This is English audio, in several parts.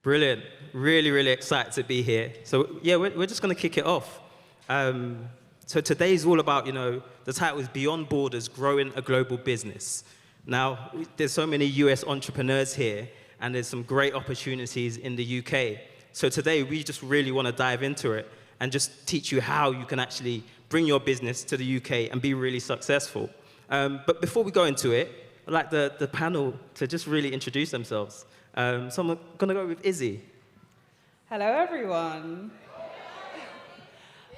Brilliant. Really, really excited to be here. So yeah, we're just going to kick it off. So today's all about, the title is Beyond Borders, Growing a Global Business. Now, there's so many US entrepreneurs here, and there's some great opportunities in the UK. So today, we just really want to dive into it and just teach you how you can actually bring your business to the UK and be really successful. But before we go into it, I'd like the panel to just really introduce themselves. So I'm going to go with Izzy. Hello, everyone.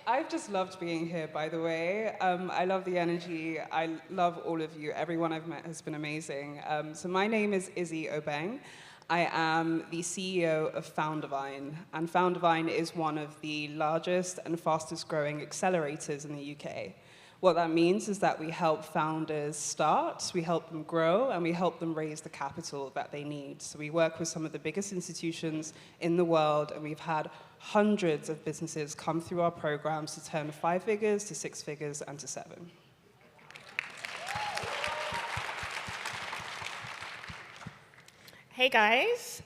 I've just loved being here, by the way. I love the energy. I love all of you. Everyone I've met has been amazing. So my name is Izzy Obeng. I am the CEO of Foundervine. And Foundervine is one of the largest and fastest growing accelerators in the UK. What that means is that we help founders start, we help them grow, and we help them raise the capital that they need. So we work with some of the biggest institutions in the world, and we've had hundreds of businesses come through our programs to turn 5 figures to 6 figures and to 7. Hey guys,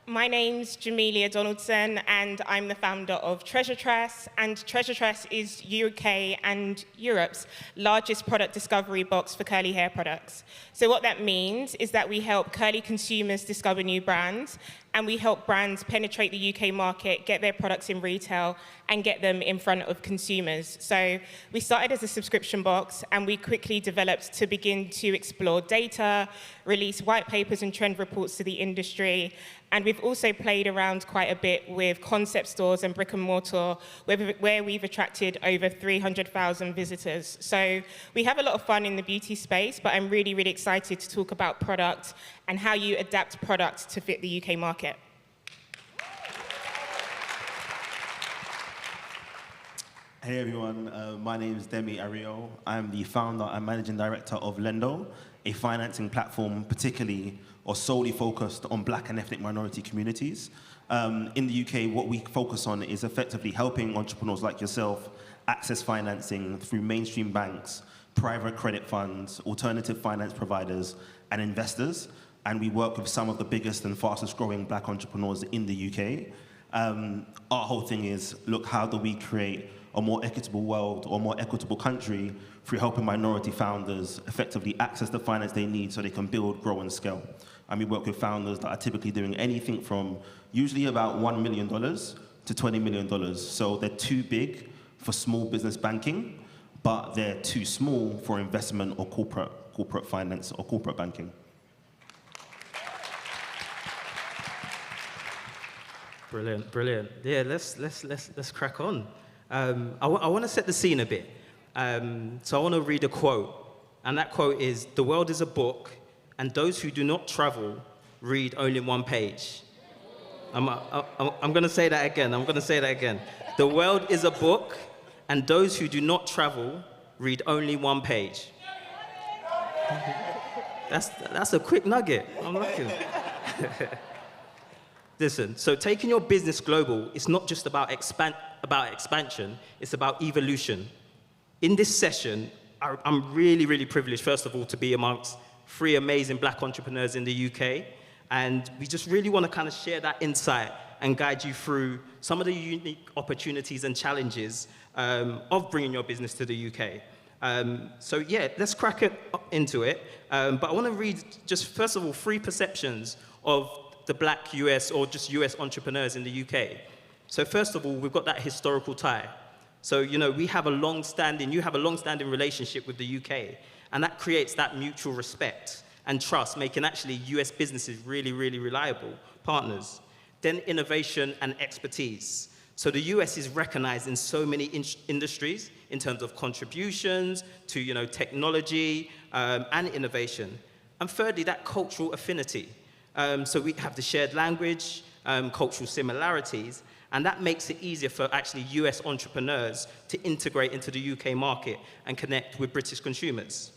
my name's Jamelia Donaldson, and I'm the founder of Treasure Tress, and Treasure Tress is UK and Europe's largest product discovery box for curly hair products. So what that means is that we help curly consumers discover new brands, and we help brands penetrate the UK market, get their products in retail, and get them in front of consumers. So we started as a subscription box, and we quickly developed to begin to explore data, release white papers and trend reports to the industry, and we've also played around quite a bit with concept stores and brick and mortar, where we've attracted over 300,000 visitors. So we have a lot of fun in the beauty space, but I'm really, really excited to talk about product and how you adapt product to fit the UK market. Hey everyone, my name is Demi Ariel. I'm the founder and managing director of Lendo, a financing platform particularly or solely focused on Black and ethnic minority communities. In the UK, what we focus on is effectively helping entrepreneurs like yourself access financing through mainstream banks, private credit funds, alternative finance providers, and investors. And we work with some of the biggest and fastest growing Black entrepreneurs in the UK. Our whole thing is, look, how do we create a more equitable world or more equitable country through helping minority founders effectively access the finance they need so they can build, grow, and scale. And we work with founders that are typically doing anything from usually about $1 million to $20 million. So they're too big for small business banking, but they're too small for investment or corporate finance or corporate banking. Brilliant, brilliant. Yeah, let's crack on. I want to set the scene a bit. So I want to read a quote, and that quote is, "The world is a book, and those who do not travel read only one page." I'm going to say that again. The world is a book, and those who do not travel read only one page. That's a quick nugget. I'm liking it. Listen, so taking your business global, it's not just about expansion, it's about evolution. In this session, I'm really, really privileged, first of all, to be amongst 3 amazing Black entrepreneurs in the UK. And we just really want to kind of share that insight and guide you through some of the unique opportunities and challenges of bringing your business to the UK. So yeah, let's crack into it. But I want to read just, first of all, 3 perceptions of the Black US or just US entrepreneurs in the UK. So first of all, we've got that historical tie. So, you have a long-standing relationship with the UK, and that creates that mutual respect and trust, making actually US businesses really, really reliable partners. Then innovation and expertise. So the US is recognized in so many industries in terms of contributions to, technology and innovation. And thirdly, that cultural affinity. So we have the shared language, cultural similarities, and that makes it easier for actually US entrepreneurs to integrate into the UK market and connect with British consumers.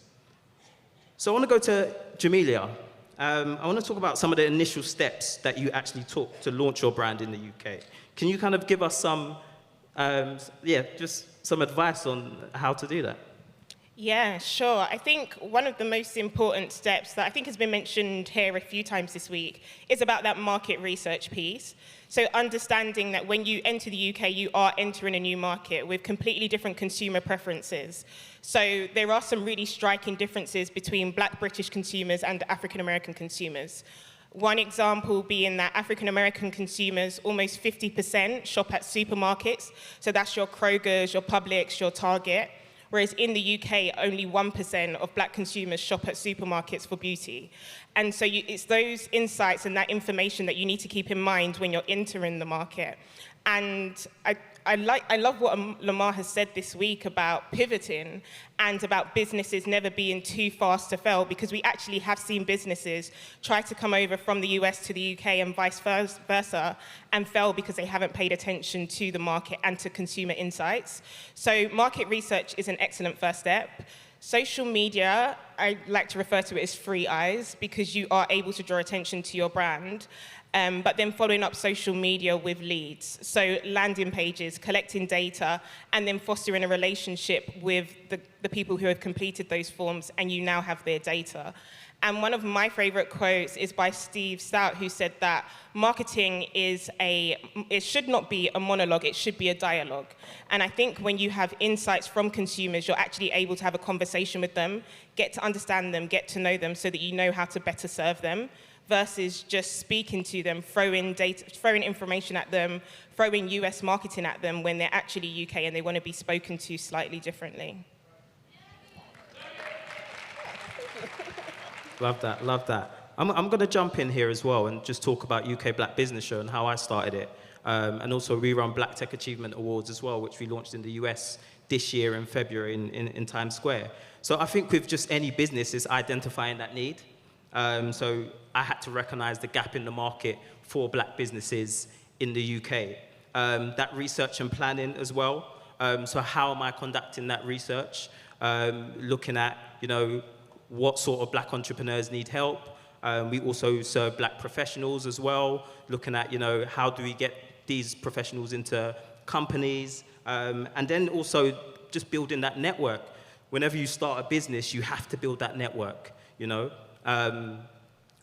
So I want to go to Jamelia. I want to talk about some of the initial steps that you actually took to launch your brand in the UK. Can you kind of give us some, just some advice on how to do that? Yeah, sure. I think one of the most important steps that I think has been mentioned here a few times this week is about that market research piece. So understanding that when you enter the UK, you are entering a new market with completely different consumer preferences. So there are some really striking differences between Black British consumers and African American consumers. One example being that African American consumers, almost 50% shop at supermarkets. So that's your Kroger's, your Publix, your Target. Whereas in the UK, only 1% of Black consumers shop at supermarkets for beauty. And so it's those insights and that information that you need to keep in mind when you're entering the market. And I love what Lamar has said this week about pivoting and about businesses never being too fast to fail, because we actually have seen businesses try to come over from the US to the UK and vice versa and fail because they haven't paid attention to the market and to consumer insights. So market research is an excellent first step. Social media, I like to refer to it as free eyes, because you are able to draw attention to your brand. But then following up social media with leads. So landing pages, collecting data, and then fostering a relationship with the people who have completed those forms, and you now have their data. And one of my favorite quotes is by Steve Stout, who said that marketing it should not be a monologue, it should be a dialogue. And I think when you have insights from consumers, you're actually able to have a conversation with them, get to understand them, get to know them, so that you know how to better serve them, versus just speaking to them, throwing information at them, throwing US marketing at them when they're actually UK and they want to be spoken to slightly differently. Love that, love that. I'm going to jump in here as well and just talk about UK Black Business Show and how I started it. And also we run Black Tech Achievement Awards as well, which we launched in the US this year in February in Times Square. So I think with just any business is identifying that need. So I had to recognize the gap in the market for Black businesses in the UK. That research and planning as well. So how am I conducting that research? Looking at, what sort of Black entrepreneurs need help. We also serve Black professionals as well, looking at, how do we get these professionals into companies, and then also just building that network. Whenever you start a business, you have to build that network,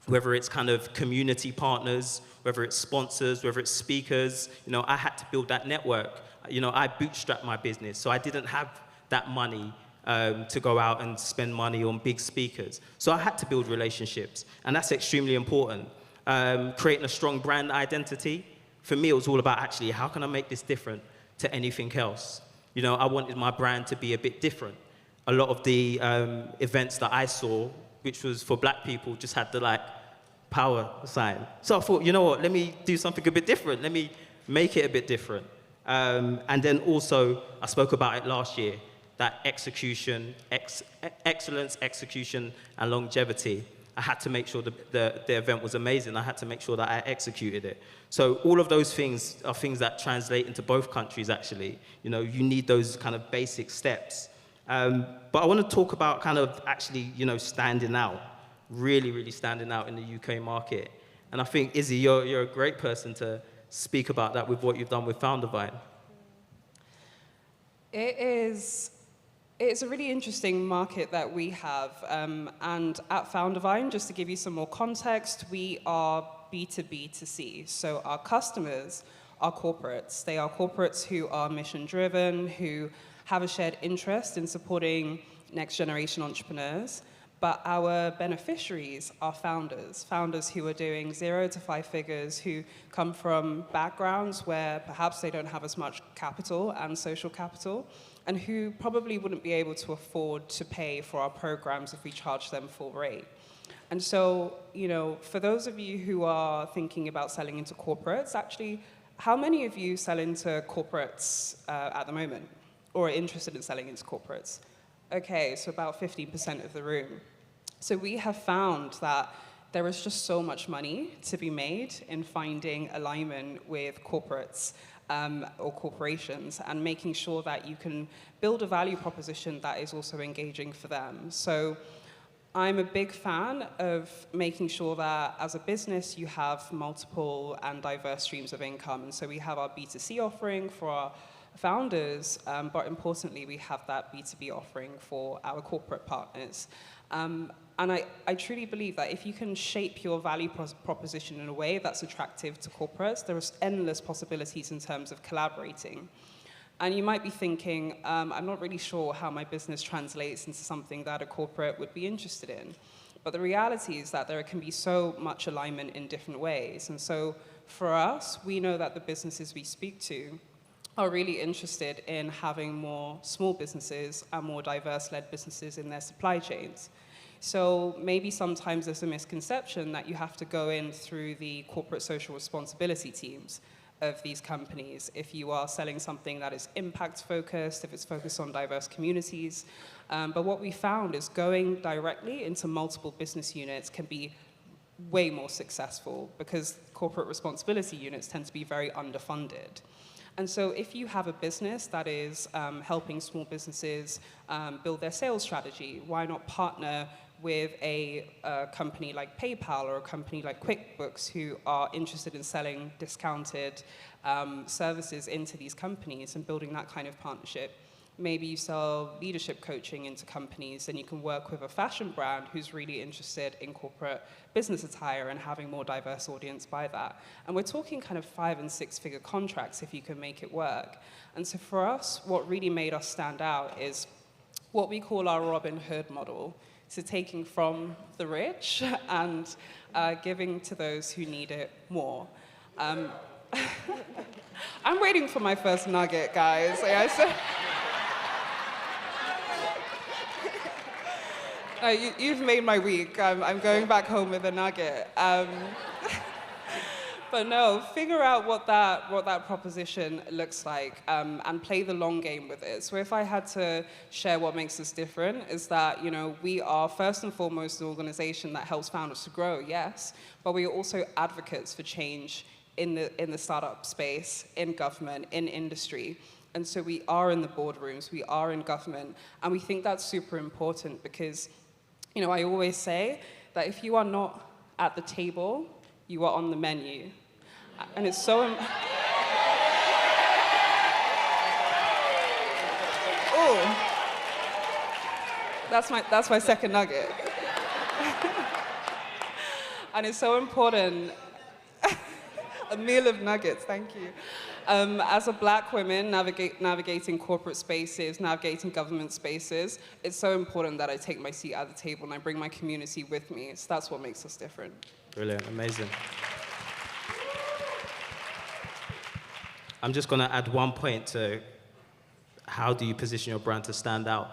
whether it's kind of community partners, whether it's sponsors, whether it's speakers, I had to build that network. I bootstrapped my business, so I didn't have that money to go out and spend money on big speakers. So I had to build relationships, and that's extremely important. Creating a strong brand identity, for me, it was all about actually, how can I make this different to anything else? I wanted my brand to be a bit different. A lot of the events that I saw, which was for Black people, just had the power sign. So I thought, let me do something a bit different. Let me make it a bit different. And then also, I spoke about it last year, that execution, excellence, execution, and longevity. I had to make sure the event was amazing. I had to make sure that I executed it. So all of those things are things that translate into both countries, actually. You need those kind of basic steps. But I want to talk about kind of actually, standing out, really, really standing out in the UK market. And I think, Izzy, you're a great person to speak about that with what you've done with Foundervine. It's a really interesting market that we have. And at Foundervine, just to give you some more context, we are B2B2C. So our customers are corporates. They are corporates who are mission-driven, who have a shared interest in supporting next-generation entrepreneurs. But our beneficiaries are founders who are doing 0 to 5 figures, who come from backgrounds where perhaps they don't have as much capital and social capital, and who probably wouldn't be able to afford to pay for our programs if we charge them full rate. And so, for those of you who are thinking about selling into corporates, actually, how many of you sell into corporates at the moment, or are interested in selling into corporates? Okay, so about 15% of the room. So we have found that there is just so much money to be made in finding alignment with corporates or corporations, and making sure that you can build a value proposition that is also engaging for them. So I'm a big fan of making sure that as a business you have multiple and diverse streams of income. And so we have our B2C offering for our founders, but importantly, we have that B2B offering for our corporate partners. And I truly believe that if you can shape your value proposition in a way that's attractive to corporates, there's endless possibilities in terms of collaborating. And you might be thinking, I'm not really sure how my business translates into something that a corporate would be interested in. But the reality is that there can be so much alignment in different ways. And so for us, we know that the businesses we speak to are really interested in having more small businesses and more diverse-led businesses in their supply chains. So maybe sometimes there's a misconception that you have to go in through the corporate social responsibility teams of these companies if you are selling something that is impact-focused, if it's focused on diverse communities. But what we found is going directly into multiple business units can be way more successful because corporate responsibility units tend to be very underfunded. And so if you have a business that is helping small businesses build their sales strategy, why not partner with a company like PayPal or a company like QuickBooks who are interested in selling discounted services into these companies and building that kind of partnership? Maybe you sell leadership coaching into companies and you can work with a fashion brand who's really interested in corporate business attire and having more diverse audience buy that. And we're talking kind of 5- and 6-figure contracts if you can make it work. And so for us, what really made us stand out is what we call our Robin Hood model. So taking from the rich and giving to those who need it more. I'm waiting for my first nugget, guys. You've made my week. I'm going back home with a nugget. But no, figure out what that proposition looks like and play the long game with it. So if I had to share what makes us different is that, we are first and foremost an organization that helps founders to grow, yes, but we are also advocates for change in the startup space, in government, in industry. And so we are in the boardrooms, we are in government, and we think that's super important because, I always say that if you are not at the table, you are on the menu. And it's so... Oh, that's my second nugget. And it's so important. A meal of nuggets, thank you. As a black woman navigating corporate spaces, navigating government spaces, it's so important that I take my seat at the table and I bring my community with me. So that's what makes us different. Brilliant, amazing. I'm just going to add one point to how do you position your brand to stand out.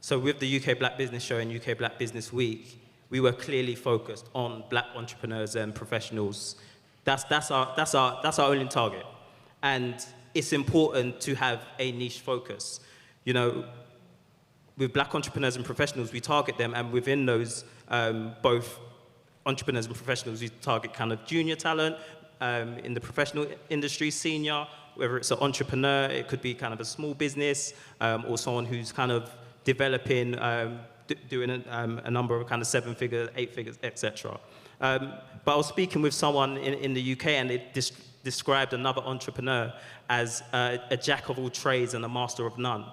So with the UK Black Business Show and UK Black Business Week, we were clearly focused on black entrepreneurs and professionals. That's our only target. And it's important to have a niche focus. With black entrepreneurs and professionals, we target them, and within those, both entrepreneurs and professionals, we target kind of junior talent in the professional industry, senior, whether it's an entrepreneur, it could be kind of a small business, or someone who's kind of developing, doing a number of kind of 7 figures, 8 figures, etc. But I was speaking with someone in the UK, and they described another entrepreneur as a jack of all trades and a master of none.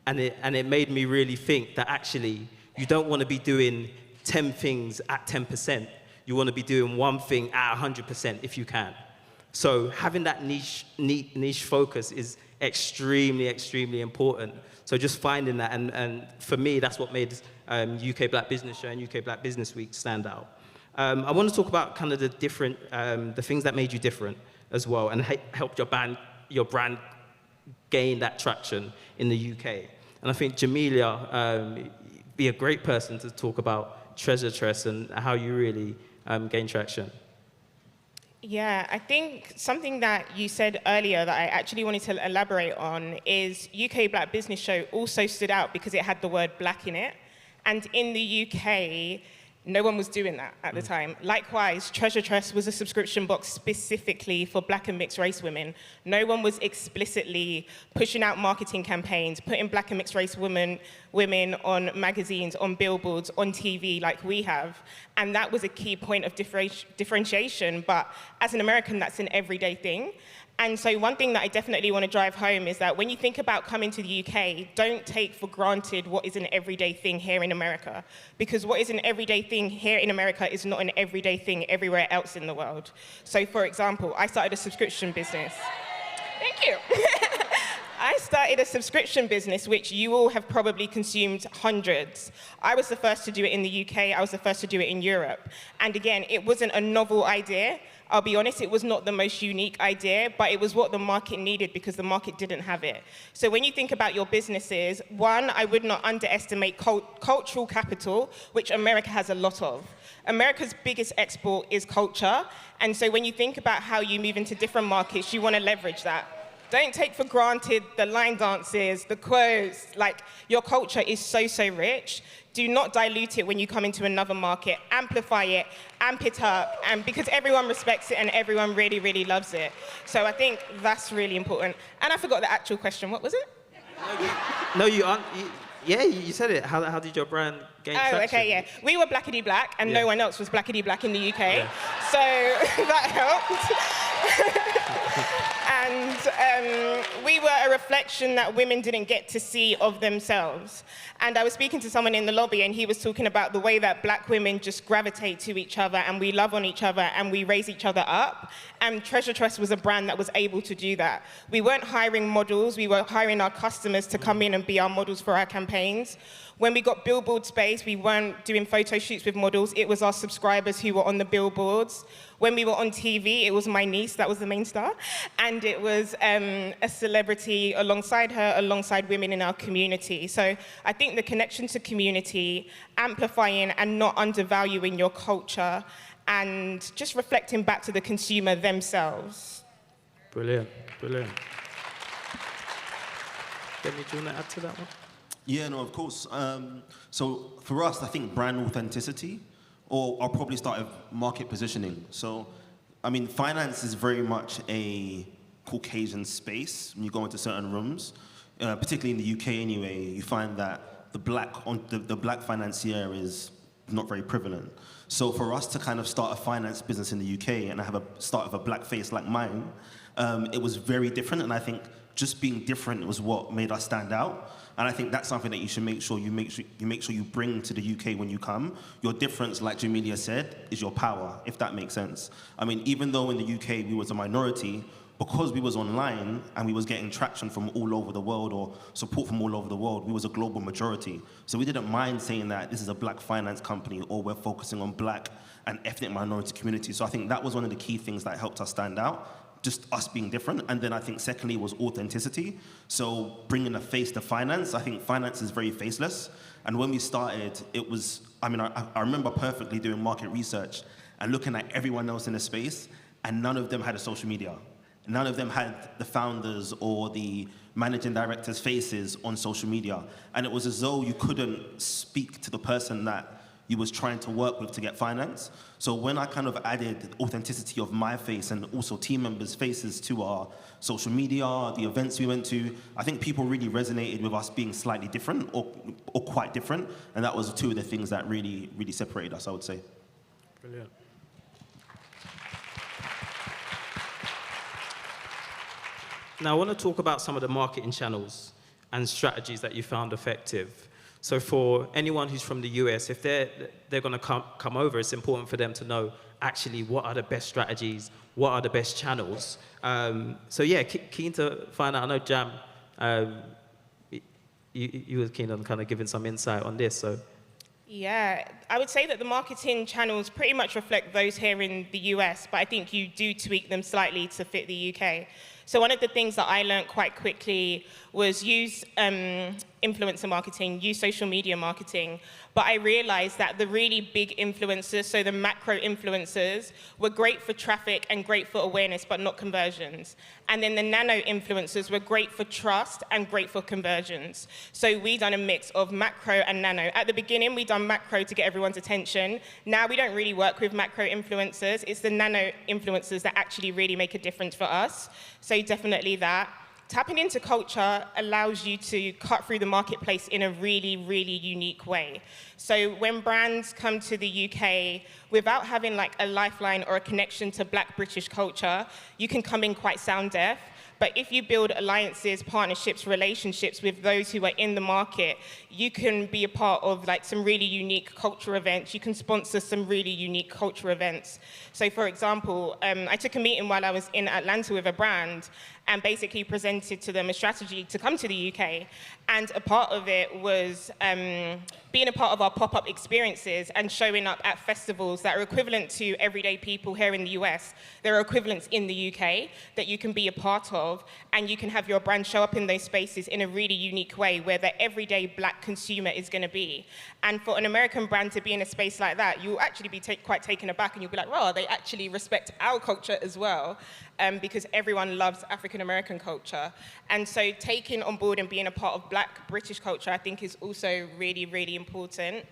And it made me really think that actually you don't want to be doing 10 things at 10%. You want to be doing one thing at 100% if you can. So having that niche focus is extremely, extremely important. So just finding that, and for me, that's what made UK Black Business Show and UK Black Business Week stand out. I want to talk about kind of the different, the things that made you different as well, and helped your brand gain that traction in the UK. And I think Jamelia be a great person to talk about Treasure Tress and how you really gain traction. Yeah, I think something that you said earlier that I actually wanted to elaborate on is UK Black Business Show also stood out because it had the word black in it. And in the UK, No one was doing that at the time. Likewise, Treasure Trust was a subscription box specifically for black and mixed race women. No one was explicitly pushing out marketing campaigns, putting black and mixed race women on magazines, on billboards, on TV like we have. And that was a key point of differentiation. But as an American, that's an everyday thing. And so one thing that I definitely want to drive home is that when you think about coming to the UK, don't take for granted what is an everyday thing here in America. Because what is an everyday thing here in America is not an everyday thing everywhere else in the world. So for example, I started a subscription business. Thank you. I started a subscription business, which you all have probably consumed hundreds. I was the first to do it in the UK. I was the first to do it in Europe. And again, it wasn't a novel idea. I'll be honest, it was not the most unique idea, but it was what the market needed because the market didn't have it. So when you think about your businesses, one, I would not underestimate cultural capital, which America has a lot of. America's biggest export is culture. And so when you think about how you move into different markets, you want to leverage that. Don't take for granted the line dances, the quotes, like your culture is so, so rich. Do not dilute it when you come into another market. Amplify it, amp it up, and because everyone respects it and everyone really, really loves it. So I think that's really important. And I forgot the actual question. What was it? No, you aren't. Yeah, you said it. How did your brand gain traction? Oh, okay, yeah. We were blackity black, and no one else was blackity black in the UK. Yeah. So that helped. And we were a reflection that women didn't get to see of themselves. And I was speaking to someone in the lobby, and he was talking about the way that black women just gravitate to each other, and we love on each other, and we raise each other up. And Treasure Trust was a brand that was able to do that. We weren't hiring models. We were hiring our customers to come in and be our models for our campaigns. When we got billboard space, we weren't doing photo shoots with models. It was our subscribers who were on the billboards. When we were on TV, it was my niece that was the main star. And it was a celebrity alongside her, alongside women in our community. So I think the connection to community, amplifying and not undervaluing your culture, and just reflecting back to the consumer themselves. Brilliant, brilliant. Demi, do you want to add to that one? Yeah, no, of course. So for us, I think brand authenticity, or I'll probably start with market positioning. So, I mean, finance is very much a Caucasian space when you go into certain rooms, particularly in the UK anyway. You find that the black financier is not very prevalent. So for us to kind of start a finance business in the UK and have a start with a black face like mine, it was very different, and I think just being different was what made us stand out. And I think that's something that you should make sure you bring to the UK when you come. Your difference, like Jamelia said, is your power, if that makes sense. I mean, even though in the UK we was a minority, because we was online and we was getting traction from all over the world or support from all over the world, we was a global majority. So we didn't mind saying that this is a black finance company or we're focusing on black and ethnic minority communities. So I think that was one of the key things that helped us stand out. Just us being different. And then I think secondly was authenticity. So bringing a face to finance. I think finance is very faceless. And when we started, it was, I mean, I remember perfectly doing market research and looking at everyone else in the space, and none of them had a social media. None of them had the founders or the managing directors' faces on social media. And it was as though you couldn't speak to the person that you was trying to work with to get finance. So when I kind of added authenticity of my face and also team members' faces to our social media, the events we went to, I think people really resonated with us being slightly different or quite different. And that was two of the things that really, really separated us, I would say. Brilliant. Now, I want to talk about some of the marketing channels and strategies that you found effective. So for anyone who's from the US, if they're going to come over, it's important for them to know actually what are the best strategies, what are the best channels. So yeah, keen to find out. I know Jam, you were keen on kind of giving some insight on this. So. Yeah, I would say that the marketing channels pretty much reflect those here in the US, but I think you do tweak them slightly to fit the UK. So one of the things that I learned quite quickly was use influencer marketing, use social media marketing. But I realized that the really big influencers, so the macro influencers, were great for traffic and great for awareness, but not conversions. And then the nano influencers were great for trust and great for conversions. So we done a mix of macro and nano. At the beginning, we done macro to get everyone's attention. Now we don't really work with macro influencers. It's the nano influencers that actually really make a difference for us. So definitely that. Tapping into culture allows you to cut through the marketplace in a really, really unique way. So when brands come to the UK, without having like a lifeline or a connection to Black British culture, you can come in quite sound deaf. But if you build alliances, partnerships, relationships with those who are in the market, you can be a part of like some really unique culture events. You can sponsor some really unique culture events. So for example, I took a meeting while I was in Atlanta with a brand and basically presented to them a strategy to come to the UK. And a part of it was being a part of our pop-up experiences and showing up at festivals that are equivalent to everyday people here in the US. There are equivalents in the UK that you can be a part of, and you can have your brand show up in those spaces in a really unique way where the everyday Black consumer is going to be. And for an American brand to be in a space like that, you'll actually be quite taken aback, and you'll be like, well, they actually respect our culture as well, because everyone loves African American culture. And so taking on board and being a part of Black British culture, I think, is also really, really important.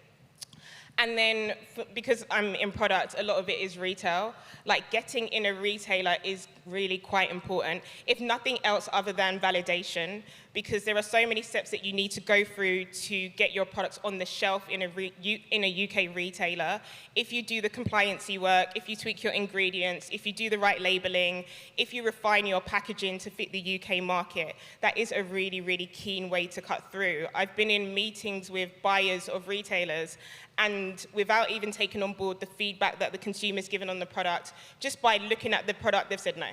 And then, because I'm in product, a lot of it is retail. Like, getting in a retailer is really quite important, if nothing else other than validation, because there are so many steps that you need to go through to get your products on the shelf in a UK retailer. If you do the compliancy work, if you tweak your ingredients, if you do the right labeling, if you refine your packaging to fit the UK market, that is a really, really keen way to cut through. I've been in meetings with buyers of retailers, and without even taking on board the feedback that the consumer's given on the product, just by looking at the product, they've said no.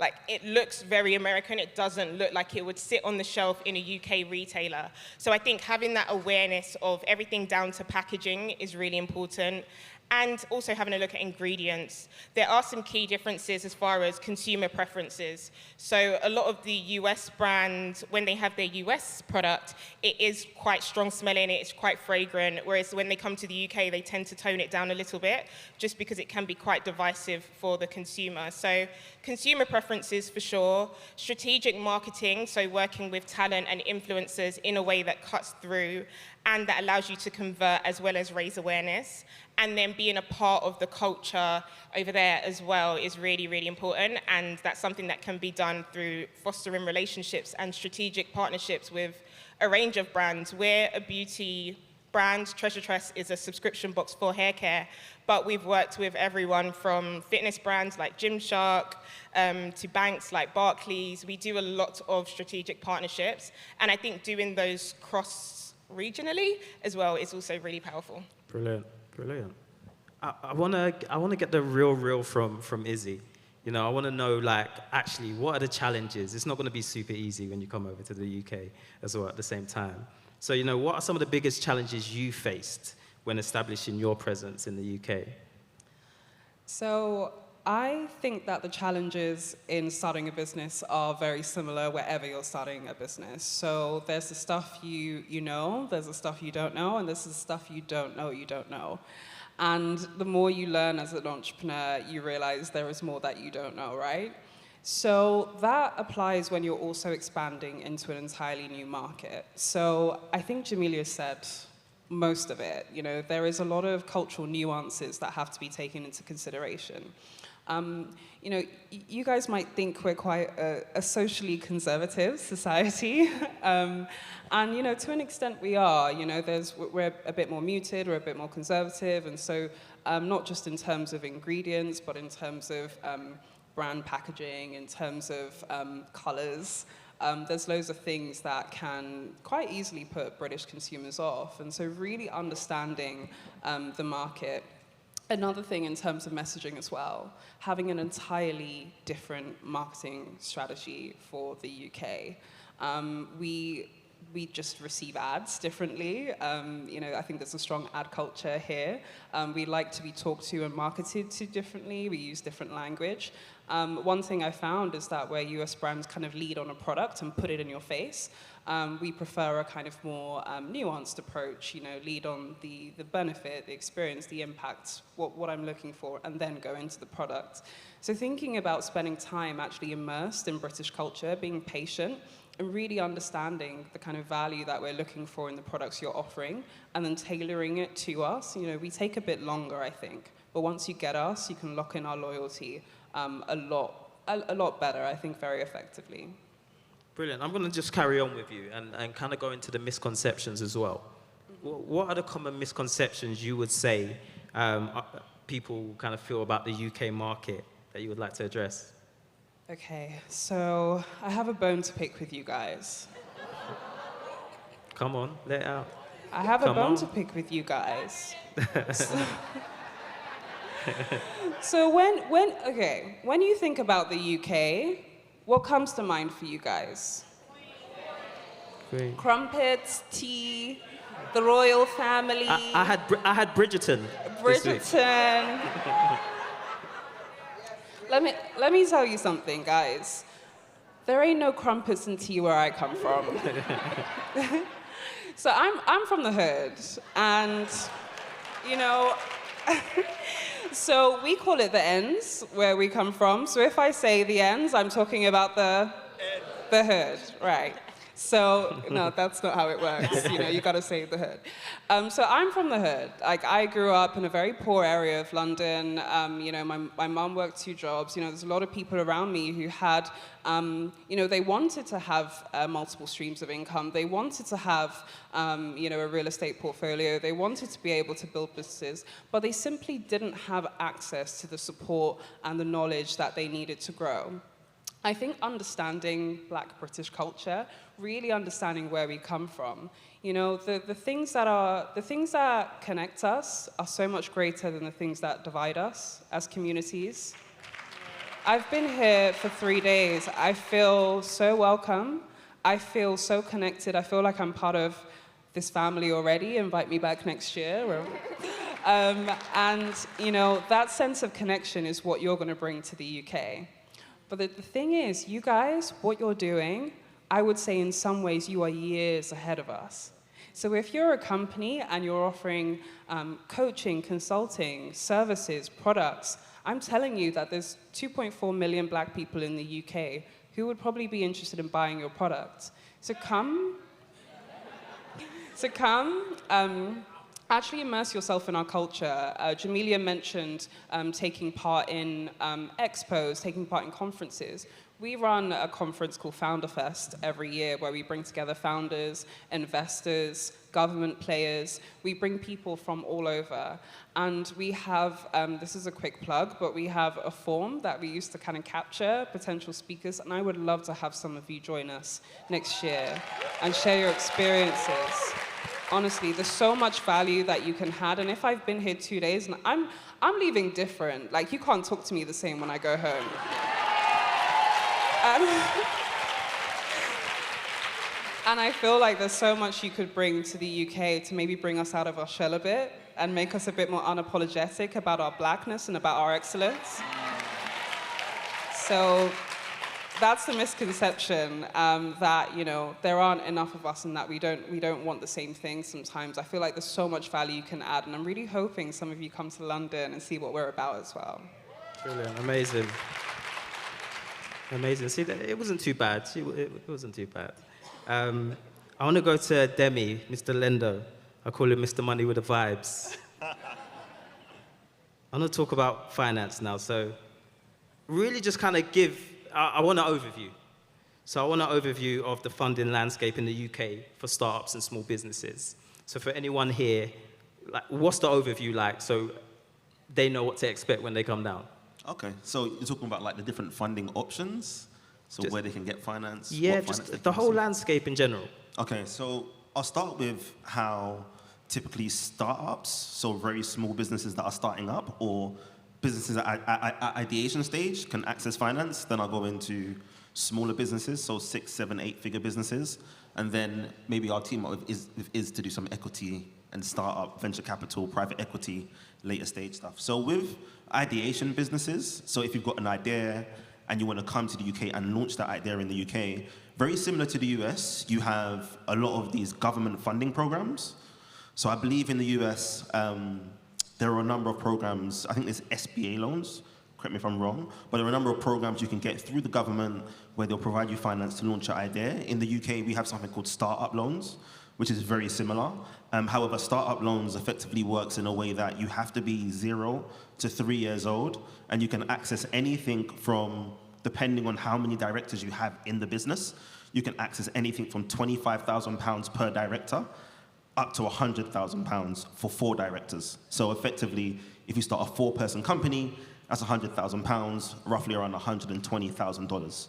Like, it looks very American. It doesn't look like it would sit on the shelf in a UK retailer. So I think having that awareness of everything down to packaging is really important. And also having a look at ingredients. There are some key differences as far as consumer preferences. So a lot of the US brands, when they have their US product, it is quite strong smelling, it's quite fragrant, whereas when they come to the UK, they tend to tone it down a little bit, just because it can be quite divisive for the consumer. So consumer preferences for sure. Strategic marketing, so working with talent and influencers in a way that cuts through and that allows you to convert as well as raise awareness. And then being a part of the culture over there as well is really, really important. And that's something that can be done through fostering relationships and strategic partnerships with a range of brands. We're a beauty brand. Treasure Tress is a subscription box for hair care. But we've worked with everyone from fitness brands like Gymshark to banks like Barclays. We do a lot of strategic partnerships. And I think doing those cross-regionally as well is also really powerful. Brilliant. Brilliant. I wanna get the real from Izzy. You know, I wanna know, like, actually, what are the challenges? It's not gonna be super easy when you come over to the UK as well at the same time. So, you know, what are some of the biggest challenges you faced when establishing your presence in the UK? So I think that the challenges in starting a business are very similar wherever you're starting a business. So there's the stuff you know, there's the stuff you don't know, and there's the stuff you don't know. And the more you learn as an entrepreneur, you realize there is more that you don't know, right? So that applies when you're also expanding into an entirely new market. So I think Jamelia said most of it. You know, there is a lot of cultural nuances that have to be taken into consideration. You know, you guys might think we're quite a socially conservative society, and you know, to an extent we are. You know, we're a bit more muted, we're a bit more conservative, and so not just in terms of ingredients, but in terms of brand packaging, in terms of colors. There's loads of things that can quite easily put British consumers off, and so really understanding the market. Another thing in terms of messaging as well, having an entirely different marketing strategy for the UK. We just receive ads differently. You know, I think there's a strong ad culture here. We like to be talked to and marketed to differently. We use different language. One thing I found is that where US brands kind of lead on a product and put it in your face, we prefer a kind of more nuanced approach, lead on the benefit, the experience, the impact, what I'm looking for, and then go into the product. So thinking about spending time actually immersed in British culture, being patient, and really understanding the kind of value that we're looking for in the products you're offering, and then tailoring it to us. We take a bit longer, I think, but once you get us, you can lock in our loyalty a lot better, I think, very effectively. Brilliant. I'm going to just carry on with you and kind of go into the misconceptions as well. What are the common misconceptions you would say people kind of feel about the UK market that you would like to address? Okay, so I have a bone to pick with you guys. Come on, let it out. I have a bone to pick with you guys. So when you think about the UK, what comes to mind for you guys? Great. Crumpets, tea, the royal family. I had Bridgerton. Bridgerton. Let me tell you something, guys. There ain't no crumpets and tea where I come from. So I'm from the hood, and so we call it the ends where we come from. So if I say the ends, I'm talking about the hood, right? So no, that's not how it works. You got to say the hood. So I'm from the hood. Like, I grew up in a very poor area of London. My mum worked 2 jobs. There's a lot of people around me who had, they wanted to have multiple streams of income. They wanted to have, a real estate portfolio. They wanted to be able to build businesses, but they simply didn't have access to the support and the knowledge that they needed to grow. I think understanding Black British culture, really understanding where we come from, the things that connect us are so much greater than the things that divide us as communities. I've been here for 3 days. I feel so welcome. I feel so connected. I feel like I'm part of this family already. Invite me back next year. And that sense of connection is what you're going to bring to the UK. But the thing is, you guys, what you're doing, I would say in some ways you are years ahead of us. So if you're a company and you're offering coaching, consulting, services, products, I'm telling you that there's 2.4 million Black people in the UK who would probably be interested in buying your product. So come, actually immerse yourself in our culture. Jamelia mentioned taking part in expos, taking part in conferences. We run a conference called Founder Fest every year where we bring together founders, investors, government players. We bring people from all over. And we have, this is a quick plug, but we have a form that we use to kind of capture potential speakers. And I would love to have some of you join us next year and share your experiences. Honestly, there's so much value that you can add, and if I've been here 2 days, and I'm leaving different. Like, you can't talk to me the same when I go home. And I feel like there's so much you could bring to the UK to maybe bring us out of our shell a bit and make us a bit more unapologetic about our Blackness and about our excellence. So that's the misconception, that there aren't enough of us and that we don't want the same thing sometimes. I feel like there's so much value you can add, and I'm really hoping some of you come to London and see what we're about as well. Brilliant, amazing. Amazing. See, it wasn't too bad. It wasn't too bad. I want to go to Demi, Mr. Lendo. I call him Mr. Money with the Vibes. I want to talk about finance now. So really just kind of I want an overview. So I want an overview of the funding landscape in the UK for startups and small businesses. So for anyone here, what's the overview like so they know what to expect when they come down? Okay, so you're talking about the different funding options? So where they can get finance? Yeah, just the whole landscape in general. Okay, so I'll start with how typically startups, so very small businesses that are starting up or businesses at ideation stage can access finance. Then I'll go into smaller businesses, so 6, 7, 8-figure businesses. And then maybe our team is to do some equity and startup, venture capital, private equity later stage stuff. So with ideation businesses, so if you've got an idea and you want to come to the UK and launch that idea in the UK, very similar to the US, you have a lot of these government funding programs. So I believe in the US, there are a number of programs, I think there's SBA loans, correct me if I'm wrong, but there are a number of programs you can get through the government where they'll provide you finance to launch your idea. In the UK, we have something called startup loans, which is very similar. However, startup loans effectively works in a way that you have to be 0 to 3 years old, and you can access anything from, depending on how many directors you have in the business, you can access anything from £25,000 per director up to £100,000 for 4 directors. So effectively, if you start a 4-person company, that's £100,000, roughly around $120,000.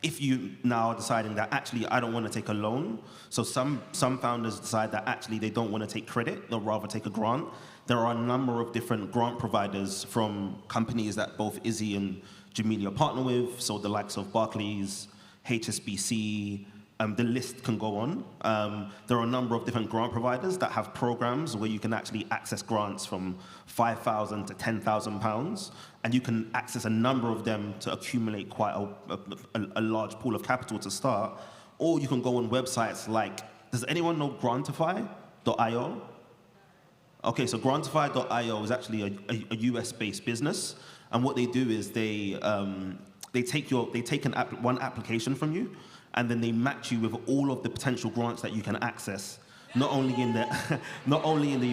If you now are deciding that actually I don't want to take a loan, so some founders decide that actually they don't want to take credit, they'll rather take a grant. There are a number of different grant providers from companies that both Izzy and Jamelia partner with, so the likes of Barclays, HSBC, the list can go on. There are a number of different grant providers that have programs where you can actually access grants from £5,000 to £10,000, and you can access a number of them to accumulate quite a large pool of capital to start. Or you can go on websites like, does anyone know Grantify.io? Okay, so Grantify.io is actually a US-based business, and what they do is they take one application from you, and then they match you with all of the potential grants that you can access, not only in the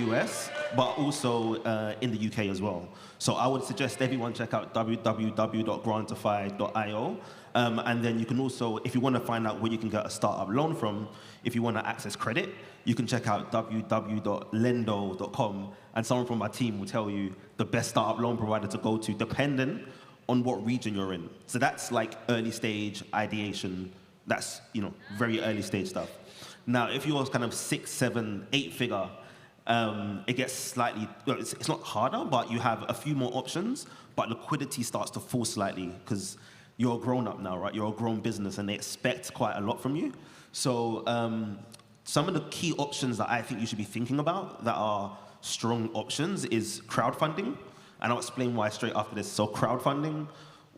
US, but also in the UK as well. So I would suggest everyone check out www.grantify.io, and then you can also, if you want to find out where you can get a startup loan from, if you want to access credit, you can check out www.lendo.com, and someone from my team will tell you the best startup loan provider to go to, dependent on what region you're in. So that's like early stage ideation. That's, very early stage stuff. Now, if you're kind of 6, 7, 8 figure, it gets slightly, it's not harder, but you have a few more options, but liquidity starts to fall slightly because you're a grown up now, right? You're a grown business and they expect quite a lot from you. So some of the key options that I think you should be thinking about that are strong options is crowdfunding. And I'll explain why straight after this. So crowdfunding,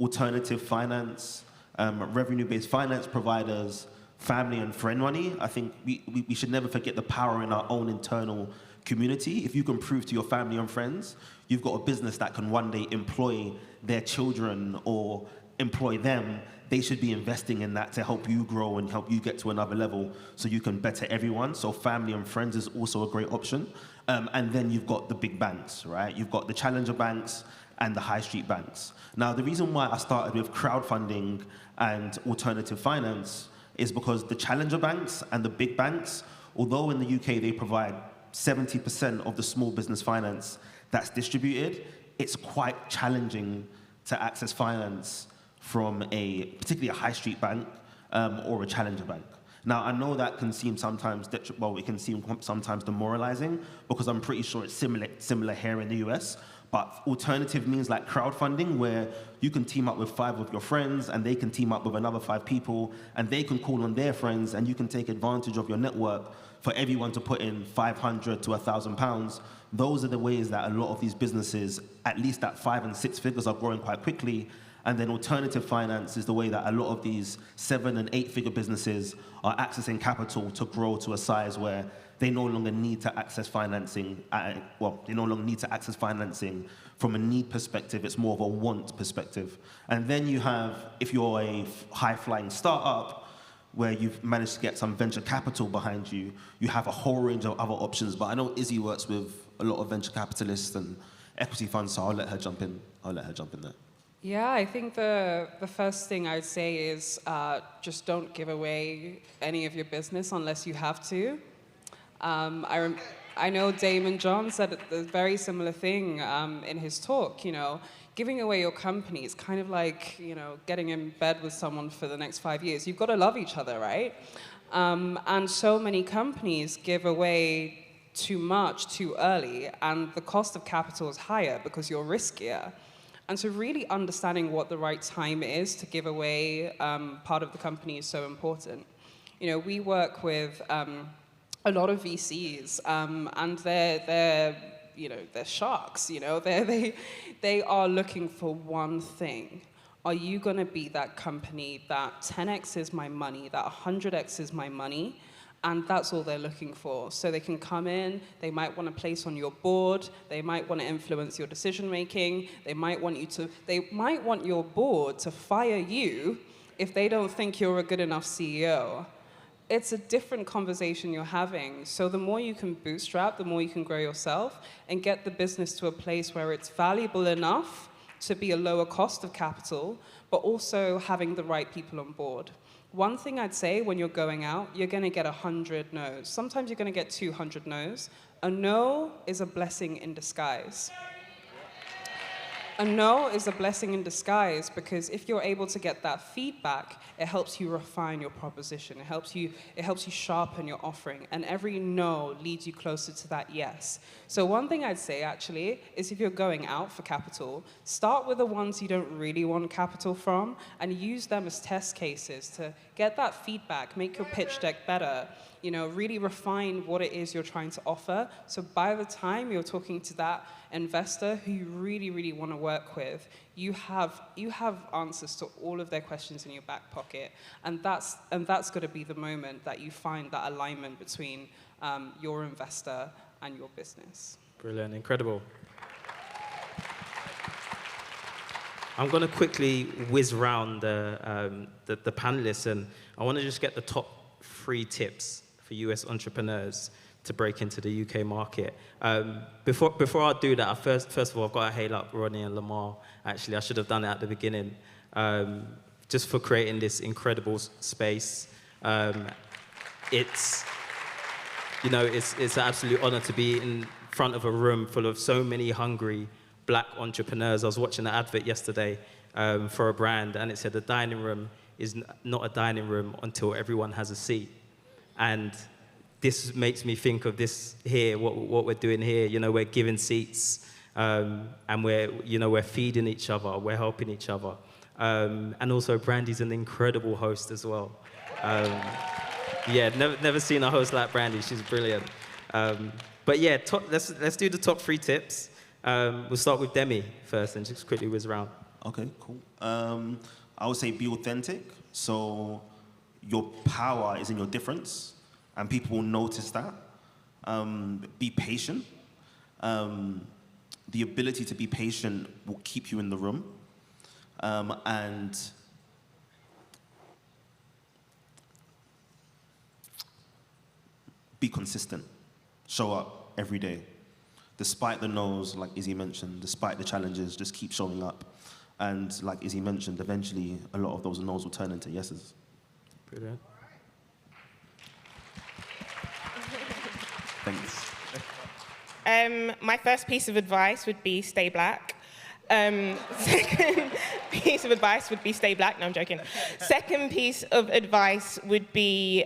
alternative finance, revenue-based finance providers, family and friend money. I think we should never forget the power in our own internal community. If you can prove to your family and friends, you've got a business that can one day employ their children or employ them, they should be investing in that to help you grow and help you get to another level so you can better everyone. So family and friends is also a great option. And then you've got the big banks, right? You've got the challenger banks and the high street banks. Now, the reason why I started with crowdfunding and alternative finance is because the challenger banks and the big banks, although in the UK they provide 70% of the small business finance that's distributed, it's quite challenging to access finance from particularly a high street bank or a challenger bank. Now, I know that can seem sometimes, it can seem sometimes demoralizing because I'm pretty sure it's similar here in the US, but alternative means like crowdfunding where you can team up with 5 of your friends and they can team up with another 5 people and they can call on their friends and you can take advantage of your network for everyone to put in £500 to £1,000. Those are the ways that a lot of these businesses, at least at 5 and 6 figures, are growing quite quickly. And then alternative finance is the way that a lot of these 7 and 8 figure businesses are accessing capital to grow to a size where they no longer need to access financing. They no longer need to access financing from a need perspective. It's more of a want perspective. And then you have, if you're a high-flying startup where you've managed to get some venture capital behind you, you have a whole range of other options. But I know Izzy works with a lot of venture capitalists and equity funds, so I'll let her jump in there. Yeah, I think the first thing I'd say is just don't give away any of your business unless you have to. I know Damon John said a very similar thing in his talk. Giving away your company is kind of like getting in bed with someone for the next 5 years. You've got to love each other, right? And so many companies give away too much too early, and the cost of capital is higher because you're riskier. And so really understanding what the right time is to give away part of the company is so important. We work with a lot of VCs, and they're they're sharks, they are looking for one thing. Are you going to be that company that 10x is my money, that 100x is my money? And that's all they're looking for. So they can come in, they might want to place on your board, they might want to influence your decision making, they might want your board to fire you if they don't think you're a good enough CEO. It's a different conversation you're having. So the more you can bootstrap, the more you can grow yourself and get the business to a place where it's valuable enough to be a lower cost of capital, but also having the right people on board. One thing I'd say when you're going out, you're going to get 100 no's. Sometimes you're going to get 200 no's. A no is a blessing in disguise. A no is a blessing in disguise because if you're able to get that feedback, it helps you refine your proposition. It helps you sharpen your offering. And every no leads you closer to that yes. So one thing I'd say actually is if you're going out for capital, start with the ones you don't really want capital from and use them as test cases to get that feedback, make your pitch deck better, really refine what it is you're trying to offer. So by the time you're talking to that investor who you really, really want to work with, you have answers to all of their questions in your back pocket. And that's going to be the moment that you find that alignment between your investor and your business. Brilliant, incredible. I'm going to quickly whiz around the panelists, and I want to just get the top 3 tips for US entrepreneurs to break into the UK market. Before I do that, first of all, I've got to hail up Ronnie and Lamar. Actually, I should have done it at the beginning, just for creating this incredible space. It's an absolute honor to be in front of a room full of so many hungry Black entrepreneurs. I was watching an advert yesterday for a brand, and it said the dining room is not a dining room until everyone has a seat. And this makes me think of this here, what we're doing here. We're giving seats, and we're feeding each other, we're helping each other. And also, Brandy's an incredible host as well. Never seen a host like Brandy. She's brilliant. But yeah, let's do the top 3 tips. We'll start with Demi first and just quickly whiz around. Okay, cool. I would say be authentic. So your power is in your difference, and people will notice that. Be patient. The ability to be patient will keep you in the room. And be consistent. Show up every day. Despite the no's, like Izzy mentioned, despite the challenges, just keep showing up. And like Izzy mentioned, eventually a lot of those no's will turn into yeses. Brilliant. Thanks. My first piece of advice would be stay black. Second piece of advice would be stay black. No, I'm joking. Second piece of advice would be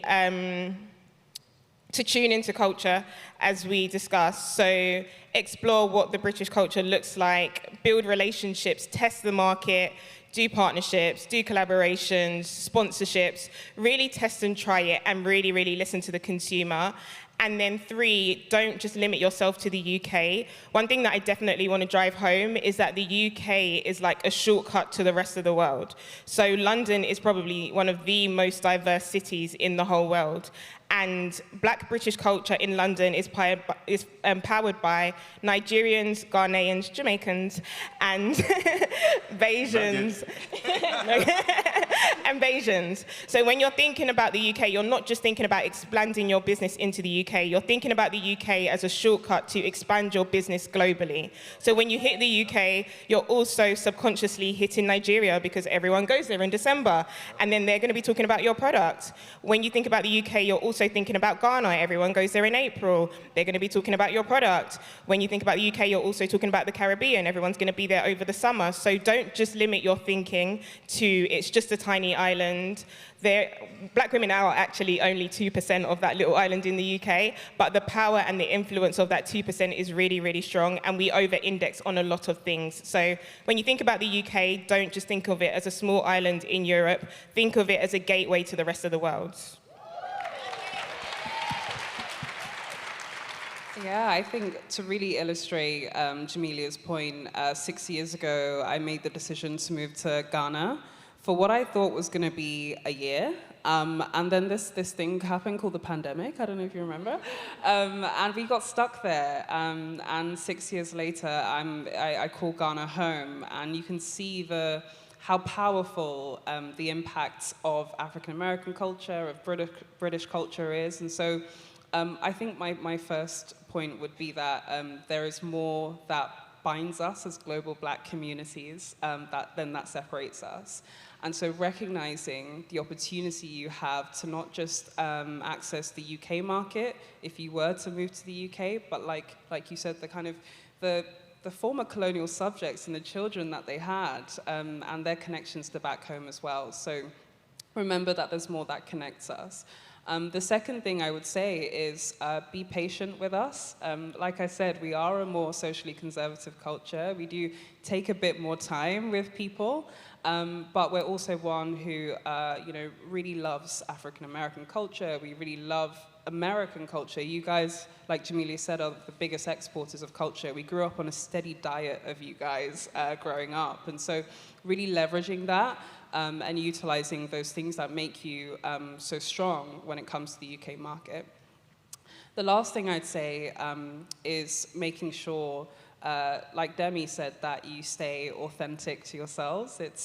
to tune into culture, as we discussed. So explore what the British culture looks like, build relationships, test the market, do partnerships, do collaborations, sponsorships, really test and try it, and really, really listen to the consumer. And then 3, don't just limit yourself to the UK. One thing that I definitely want to drive home is that the UK is like a shortcut to the rest of the world. So London is probably one of the most diverse cities in the whole world. And Black British culture in London is empowered by Nigerians, Ghanaians, Jamaicans, and Bayesians. And Bayesians. So when you're thinking about the UK, you're not just thinking about expanding your business into the UK, you're thinking about the UK as a shortcut to expand your business globally. So when you hit the UK, you're also subconsciously hitting Nigeria because everyone goes there in December, and then they're going to be talking about your product. When you think about the UK, you're also thinking about Ghana. Everyone goes there in April. They're going to be talking about your product. When you think about the UK, you're also talking about the Caribbean. Everyone's going to be there over the summer. So don't just limit your thinking to it's just a tiny island. Black women are actually only 2% of that little island in the UK, but the power and the influence of that 2% is really, really strong, and we over-index on a lot of things. So when you think about the UK, don't just think of it as a small island in Europe. Think of it as a gateway to the rest of the world. Yeah, I think to really illustrate Jamelia's point, 6 years ago, I made the decision to move to Ghana for what I thought was going to be a year. And then this thing happened called the pandemic. I don't know if you remember. And we got stuck there. And 6 years later, I call Ghana home. And you can see how powerful the impacts of African American culture, of British culture is. And so I think my first point would be that there is more that binds us as global Black communities that separates us. And so recognizing the opportunity you have to not just access the UK market if you were to move to the UK, but like you said, the former colonial subjects and the children that they had and their connections to back home as well. So remember that there's more that connects us. The second thing I would say is be patient with us. Like I said, we are a more socially conservative culture. We do take a bit more time with people, but we're also one who really loves African American culture. We really love American culture. You guys, like Jamelia said, are the biggest exporters of culture. We grew up on a steady diet of you guys growing up. And so really leveraging that and utilizing those things that make you so strong when it comes to the UK market. The last thing I'd say is making sure, like Demi said, that you stay authentic to yourselves. It's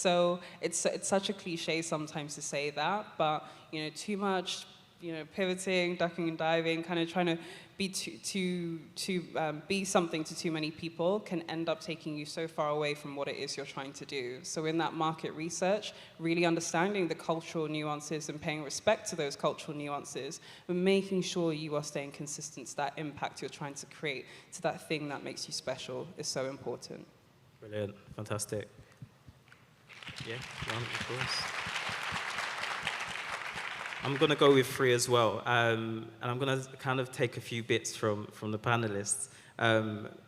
such a cliche sometimes to say that, but too much pivoting, ducking and diving, kind of trying to be something to too many people can end up taking you so far away from what it is you're trying to do. So in that market research, really understanding the cultural nuances and paying respect to those cultural nuances, but making sure you are staying consistent to that impact you're trying to create, to that thing that makes you special is so important. Brilliant, fantastic. Yeah, of course. I'm going to go with 3 as well, and I'm going to kind of take a few bits from the panelists.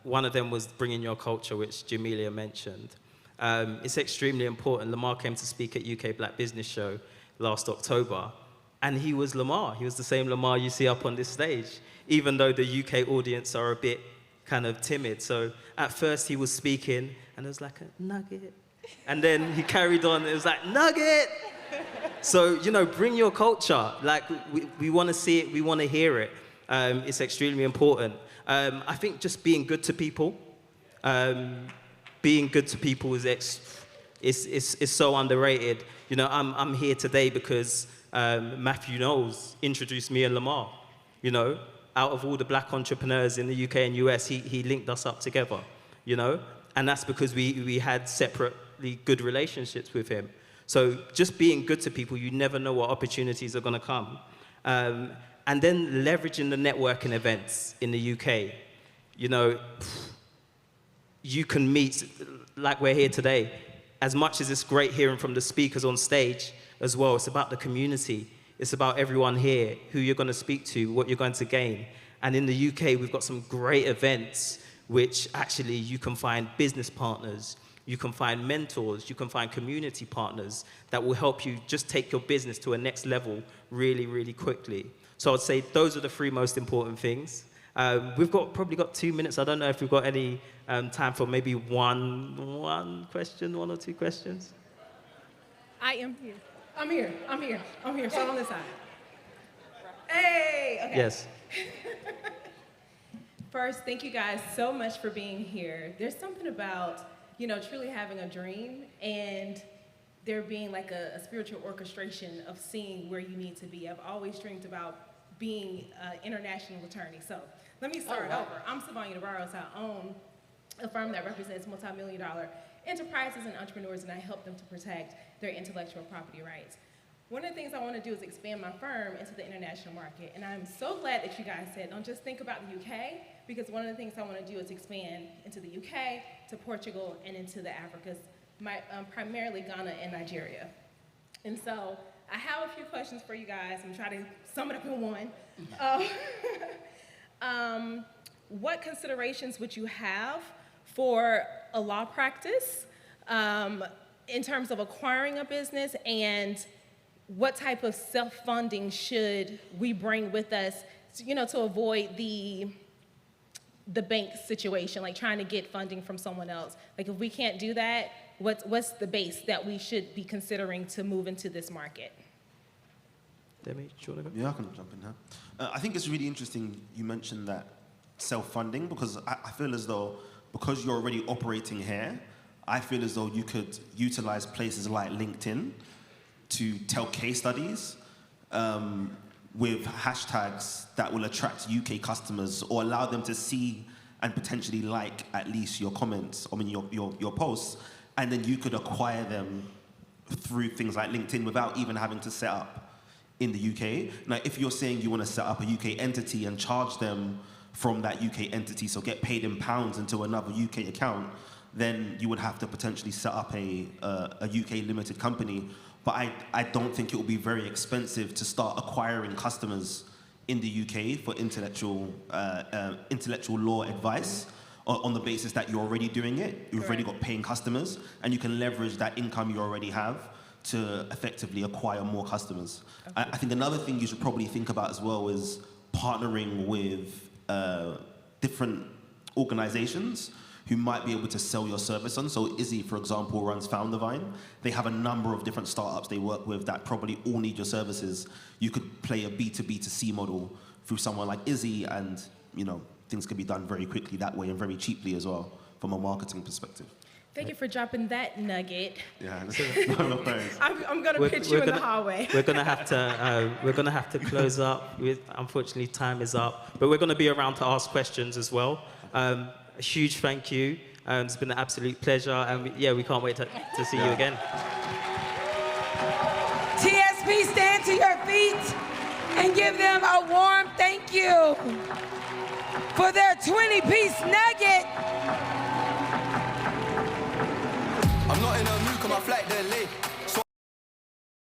One of them was bringing your culture, which Jamelia mentioned. It's extremely important. Lamar came to speak at UK Black Business Show last October, and he was Lamar. He was the same Lamar you see up on this stage, even though the UK audience are a bit kind of timid. So at first he was speaking, and it was like a nugget. And then he carried on, it was like, nugget! So, bring your culture. Like, we want to see it, we want to hear it. It's extremely important. I think just being good to people, is so underrated. I'm here today because Matthew Knowles introduced me and Lamar. Out of all the Black entrepreneurs in the UK and US, he linked us up together, And that's because we had separately good relationships with him. So just being good to people, you never know what opportunities are going to come. And then leveraging the networking events in the UK. You can meet, like we're here today, as much as it's great hearing from the speakers on stage as well, it's about the community. It's about everyone here, who you're going to speak to, what you're going to gain. And in the UK, we've got some great events which actually you can find business partners, you can find mentors, you can find community partners that will help you just take your business to a next level really, really quickly. So I'd say those are the 3 most important things. We've probably got 2 minutes. I don't know if we've got any time for maybe one question, 1 or 2 questions. I am here. I'm here. So on this side. Hey, okay. Yes. First, thank you guys so much for being here. There's something about truly having a dream and there being like a spiritual orchestration of seeing where you need to be. I've always dreamed about being an international attorney. So let me start over. I'm Savannah Navarro. I own a firm that represents multi-million-dollar enterprises and entrepreneurs, and I help them to protect their intellectual property rights. One of the things I want to do is expand my firm into the international market, and I'm so glad that you guys said, don't just think about the UK, because one of the things I want to do is expand into the UK, to Portugal, and into the Africas, primarily Ghana and Nigeria. And so I have a few questions for you guys. I'm trying to sum it up in one. What considerations would you have for a law practice in terms of acquiring a business, and what type of self-funding should we bring with us, to avoid the the bank situation, like trying to get funding from someone else. Like if we can't do that, what's the base that we should be considering to move into this market? Demi, do you want to go? Yeah, I can jump in here. I think it's really interesting you mentioned that self-funding, because I feel as though, because you're already operating here, I feel as though you could utilize places like LinkedIn to tell case studies with hashtags that will attract UK customers or allow them to see and potentially like at least your comments, your posts, and then you could acquire them through things like LinkedIn without even having to set up in the UK. Now, if you're saying you want to set up a UK entity and charge them from that UK entity, so get paid in pounds into another UK account, then you would have to potentially set up a UK limited company. But I don't think it will be very expensive to start acquiring customers in the UK for intellectual law advice on the basis that you're already doing it. You've already got paying customers, and you can leverage that income you already have to effectively acquire more customers. Okay. I think another thing you should probably think about as well is partnering with different organizations who might be able to sell your service on. So Izzy, for example, runs Foundervine. They have a number of different startups they work with that probably all need your services. You could play a B2B2C model through someone like Izzy, and things could be done very quickly that way and very cheaply as well from a marketing perspective. Thank you for dropping that nugget. Yeah, no thanks. I'm gonna pitch you in the hallway. We're gonna have to close up. Unfortunately, time is up, but we're gonna be around to ask questions as well. A huge thank you. It's been an absolute pleasure, and we can't wait to see you again. TSP, stand to your feet and give them a warm thank you for their 20-piece nugget. I'm not in a mood, 'cause my flight delayed.